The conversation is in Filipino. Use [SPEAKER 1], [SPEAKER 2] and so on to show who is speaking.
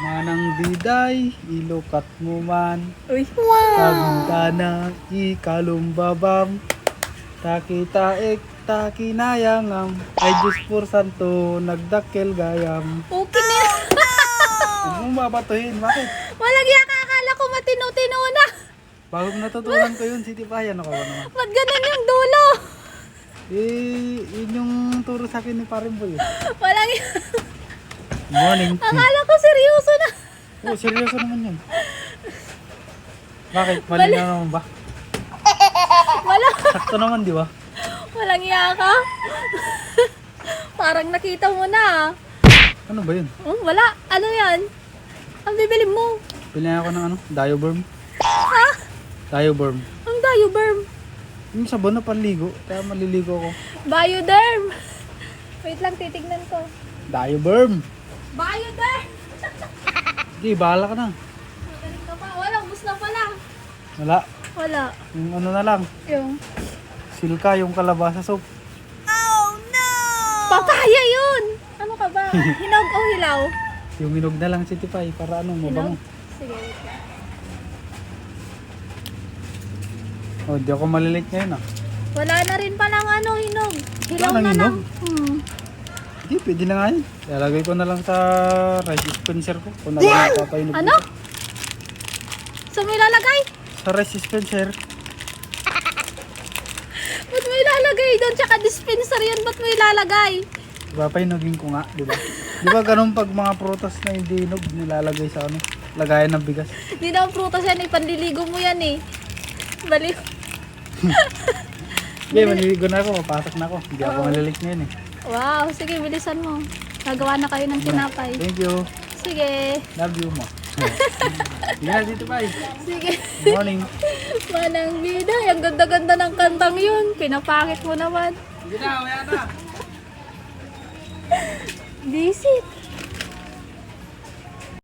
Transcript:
[SPEAKER 1] Manang biday, ilukat mo man.
[SPEAKER 2] Uy.
[SPEAKER 1] Tagta na ikalumbabam. Takitaik, takinayangam. Ay Diyos por santo, nagdakkel gayam.
[SPEAKER 2] Okay na yan.
[SPEAKER 1] Huwag mong babatuhin, bakit?
[SPEAKER 2] Walang iya ka. Akala ko matino-tino na.
[SPEAKER 1] Bagong natutunan ko yun, City Payan. Ano ka ba naman?
[SPEAKER 2] Ba't ganun yung dulo?
[SPEAKER 1] Yun yung turo sa akin ni Paring Boy.
[SPEAKER 2] Walang iya.
[SPEAKER 1] Morning.
[SPEAKER 2] Akala ko seryoso na.
[SPEAKER 1] Oh, seryoso naman yun. Bakit? Mali na naman ba? Sakto naman, di ba?
[SPEAKER 2] Walang iya ka. Parang nakita mo na.
[SPEAKER 1] Ano ba yun?
[SPEAKER 2] Oh, wala. Ano yan? Ang bibili mo?
[SPEAKER 1] Pilihan ako ng ano? Dioberm.
[SPEAKER 2] Ha?
[SPEAKER 1] Dioberm.
[SPEAKER 2] Ang Dioberm.
[SPEAKER 1] Yung sabon na panligo. Kaya maliligo ako.
[SPEAKER 2] Bioderm. Wait lang, titignan ko.
[SPEAKER 1] Dioberm.
[SPEAKER 2] Bioderm.
[SPEAKER 1] Sige, bahala ka na.
[SPEAKER 2] Magaling ka pa. Wala, ubus na pala.
[SPEAKER 1] Wala.
[SPEAKER 2] Wala.
[SPEAKER 1] Yung ano na lang.
[SPEAKER 2] Yung
[SPEAKER 1] Silka, yung kalabasa soup.
[SPEAKER 2] papaya yun. Ano ka ba? Hinog o hilaw?
[SPEAKER 1] Yung minog na lang City Pie para ano, mabango.
[SPEAKER 2] Sige, wait lang.
[SPEAKER 1] Oh, di ako malilate ngayon ah.
[SPEAKER 2] Wala na rin palang ano, hinog. Hilaw
[SPEAKER 1] Wala nang
[SPEAKER 2] na lang.
[SPEAKER 1] hinog? Hindi, pwede na nga yun. Lalagay ko na lang sa rice dispenser ko. Kung nalang papainog
[SPEAKER 2] Ano?
[SPEAKER 1] dito.
[SPEAKER 2] So may lalagay?
[SPEAKER 1] Sa rice dispenser.
[SPEAKER 2] Ba't mo ilalagay doon? Tsaka dispenser yan, ba't mo ilalagay?
[SPEAKER 1] Papainugin ko nga, di ba? Di ba ganun pag mga prutas na hindi hinog, nilalagay sa ano, lagayan ng bigas.
[SPEAKER 2] Hindi daw prutas yan eh, panliligo mo yan eh. Baliw.
[SPEAKER 1] Hindi, maliligo na ako, mapasok na ako. Hindi ako malilate ngayon eh.
[SPEAKER 2] Wow, sige, bilisan mo. Nagawa na kayo ng tinapay.
[SPEAKER 1] Thank you.
[SPEAKER 2] Sige.
[SPEAKER 1] Love you mo. Sige na dito pa
[SPEAKER 2] Sige.
[SPEAKER 1] Morning.
[SPEAKER 2] Manang bida, ang ganda-ganda ng kantang yun. Pinapakit mo naman.
[SPEAKER 1] Sige na, wala na.
[SPEAKER 2] Visit.